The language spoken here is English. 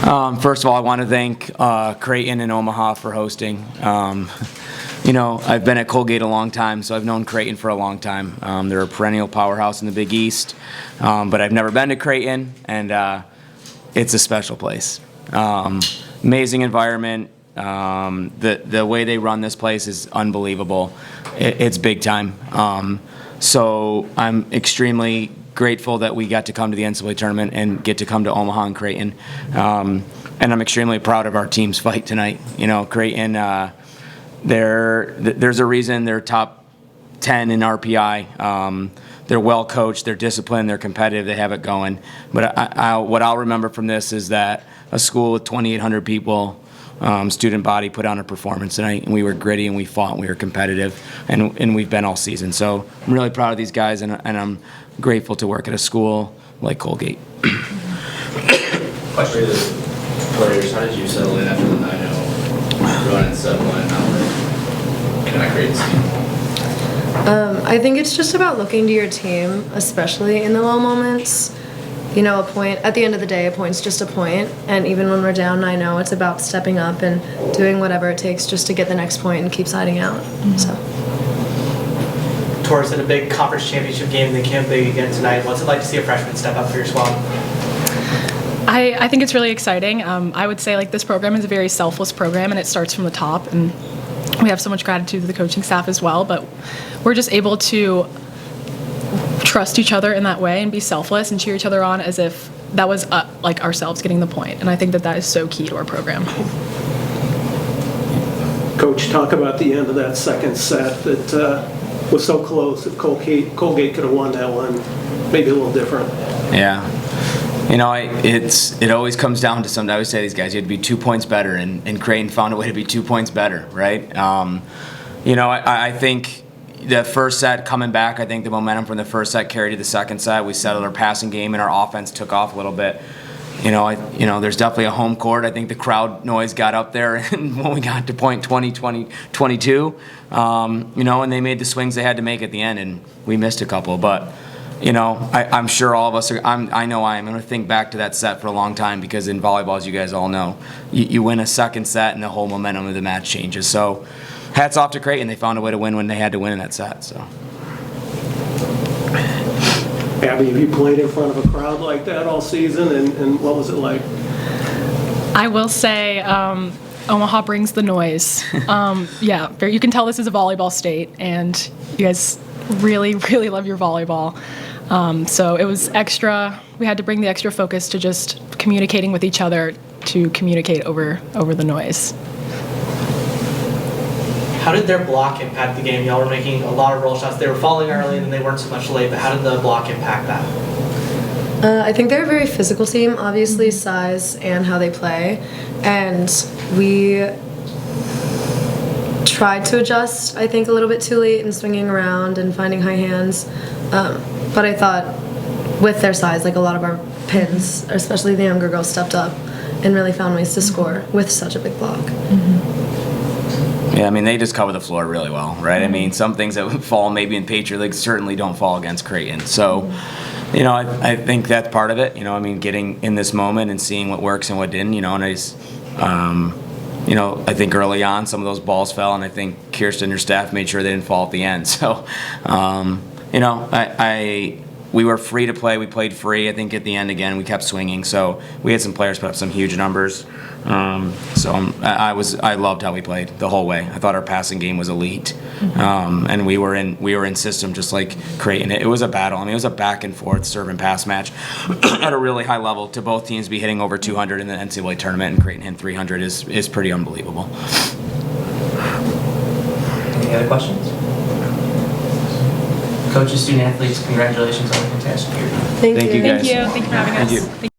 First of all, I want to thank Creighton and Omaha for hosting. I've been at Colgate a long time, so I've known Creighton for a long time. They're a perennial powerhouse in the Big East, but I've never been to Creighton, and it's a special place. Amazing environment. The way they run this place is unbelievable. It's big time. So I'm extremely grateful that we got to come to the NCAA tournament and get to come to Omaha and Creighton. And I'm extremely proud of our team's fight tonight. Creighton, there's a reason they're top 10 in RPI. They're well coached, they're disciplined, they're competitive, they have it going. But what I'll remember from this is that a school with 2,800 people, student body, put on a performance tonight, and we were gritty and we fought and we were competitive, and we've been all season. So I'm really proud of these guys, and I'm grateful to work at a school like Colgate. Question to the players: how did you settle in after the 9-0 run and 7-1 now? Can I create this team? I think it's just about looking to your team, especially in the low moments. A point, at the end of the day, a point's just a point. And even when we're down 9-0, it's about stepping up and doing whatever it takes just to get the next point and keep siding out. Mm-hmm. So. Towards in a big conference championship game, they can't big again tonight. What's it like to see a freshman step up for your squad? I think it's really exciting. I would say this program is a very selfless program, and it starts from the top. And we have so much gratitude to the coaching staff as well. But we're just able to trust each other in that way and be selfless and cheer each other on as if that was ourselves getting the point. And I think that is so key to our program. Coach, talk about the end of that second set that was so close. If Colgate could have won that one, maybe a little different. Yeah. It always comes down to something. I always say to these guys, you had to be 2 points better, and Creighton found a way to be 2 points better, right? I think the first set coming back, I think the momentum from the first set carried to the second set. We settled our passing game, and our offense took off a little bit. There's definitely a home court. I think the crowd noise got up there and when we got to point 20, 22, and they made the swings they had to make at the end, and we missed a couple. But, I'm sure all of us I'm going to think back to that set for a long time, because in volleyball, as you guys all know, you win a second set and the whole momentum of the match changes. So hats off to Creighton. They found a way to win when they had to win in that set. So. Abby, have you played in front of a crowd like that all season, and what was it like? I will say Omaha brings the noise. You can tell this is a volleyball state, and you guys really, really love your volleyball. So it was extra. We had to bring the extra focus to just communicating with each other to communicate over the noise. How did their block impact the game? Y'all were making a lot of roll shots. They were falling early and then they weren't so much late, but how did the block impact that? I think they're a very physical team, obviously size and how they play. And we tried to adjust, I think, a little bit too late and swinging around and finding high hands. But I thought with their size, a lot of our pins, especially the younger girls, stepped up and really found ways to score with such a big block. Mm-hmm. Yeah, they just cover the floor really well, right? Some things that would fall maybe in Patriot League certainly don't fall against Creighton. So, I think that's part of it. Getting in this moment and seeing what works and what didn't. I think early on some of those balls fell, and I think Kirsten and her staff made sure they didn't fall at the end. So, we were free to play. We played free. I think at the end again we kept swinging. So we had some players put up some huge numbers. I loved how we played the whole way. I thought our passing game was elite, and we were in system just like Creighton. It was a battle. It was a back and forth serve and pass match at a really high level. To both teams be hitting over 200 in the NCAA tournament, and Creighton hitting 300 is pretty unbelievable. Any other questions? Coaches, student athletes, congratulations on a fantastic year. Thank you. Thank you guys. Thank you for having us. Thank you.